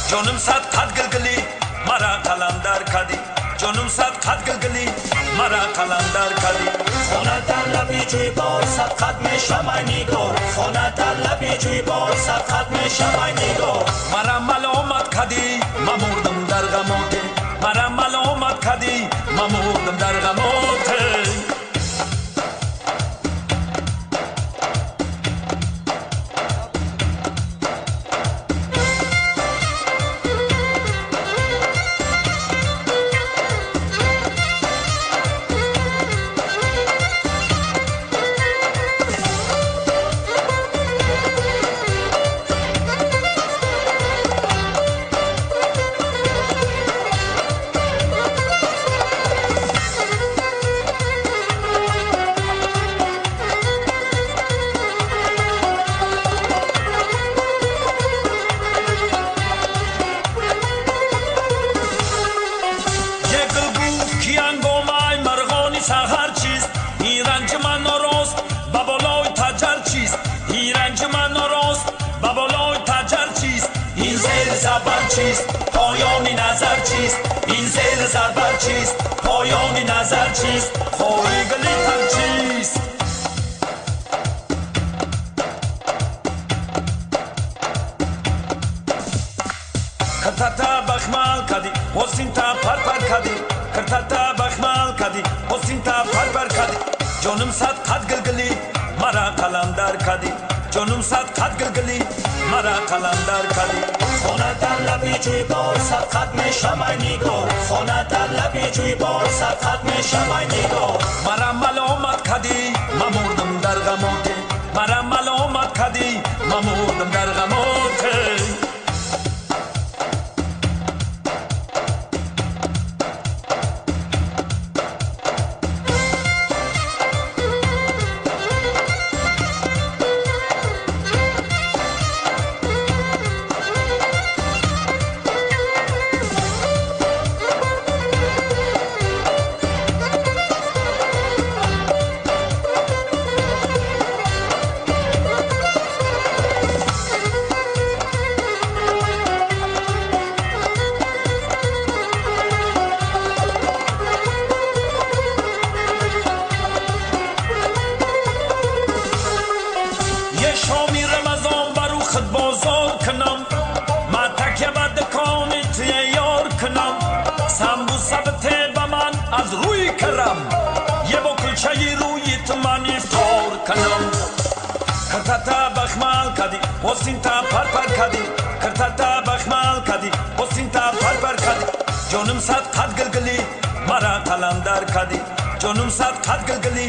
جانم صد قد گلگلی مرا قلندر کردی جانم صد قد گلگلی مرا قلندر کردی خانه در لبی جوی بار صد قد میشم ای نگار خانه در لبی جوی بار صد قد میشم ای نگار مرا ملامت کردی مردم در غمات مرا ملامت کردی مردم در غمات سحر چیست این رنج من ناراست و بالای تجر چیست این رنج من ناراست و بالای تجر چیست این زیر زبر چیست پایانی نظر چیست این زیر زبر چیست پایانی نظر چیست خوری گلی تر چیست کرتتا بخمال کدی حسین تا پر کدی کرتتا بخمال کدی حسین تا پر کدی جانم صد قد گلگلی مرا قلندر کدی جانم صد قد گلگلی مرا قلندر کدی خانه در لبی جوی بار صد قد میشم ای نگار خانه در لبی جوی بار صد قد میشم ای نگار مرا ملامت کدی مردم در غمات مرا ملامت کدی مردم در غمات شامی رمضان برو خود بازار کنم ما تکیه به دکان توی یار کنم سمبوسه بده به من از روی کرم یه با کلچه روی تو من افطار کنم کرتتا بخمال کدی حسین تا پر کدی کرتتا بخمال کدی حسین تا پر کدی جانم صد قد گلگلی مرا قلندر کدی جانم صد قد گلگلی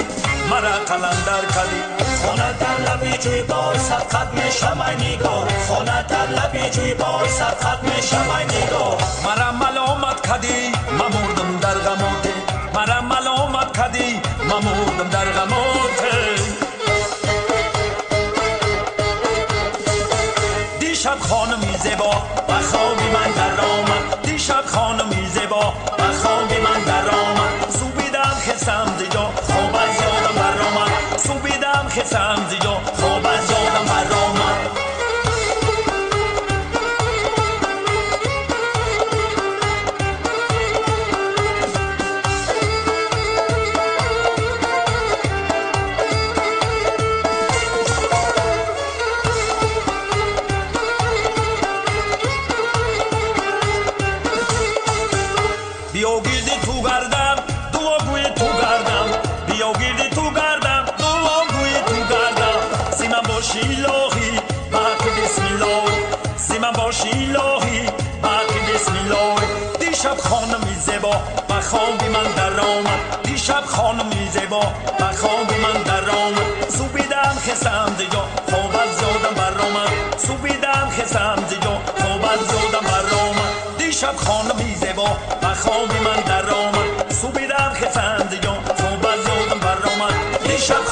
مرا قلندر کدی خانه در لبی جوی بار صد قد میشم ای نگار خانه در لبی جوی بار صد قد میشم ای نگار مرا ملامت کدی مردم در غمات مرا ملامت کدی مردم در غمات دیشب خانمی زیبا و خوابی من در آمد دیشب خانمی زیبا و خوابی من در آمد سوبیدم خستم زیجا خواب از یادم بر آمد سوبیدم خستم زیجا خواب از یادم بر آمد بیا گیردی تو گردم دعاگوی تو گردم بیا گیردی تو گردم دعاگوی تو گردم سیمن باشی الهی بحق بسم الله سیمن باشی الهی بحق بسم الله دیشب خانمی زیبا و خوابی من در آمد دیشب خانمی زیبا و خوابی من در آمد سوبیدم خستم زیجا خواب از یادم بر آمد سوبیدم خستم زیجا خواب از یادم بر آمد دیشب خانمی زیبا و خوابی من در آمد سوبیدم خستم زیجا خواب از یادم بر آمد دیشب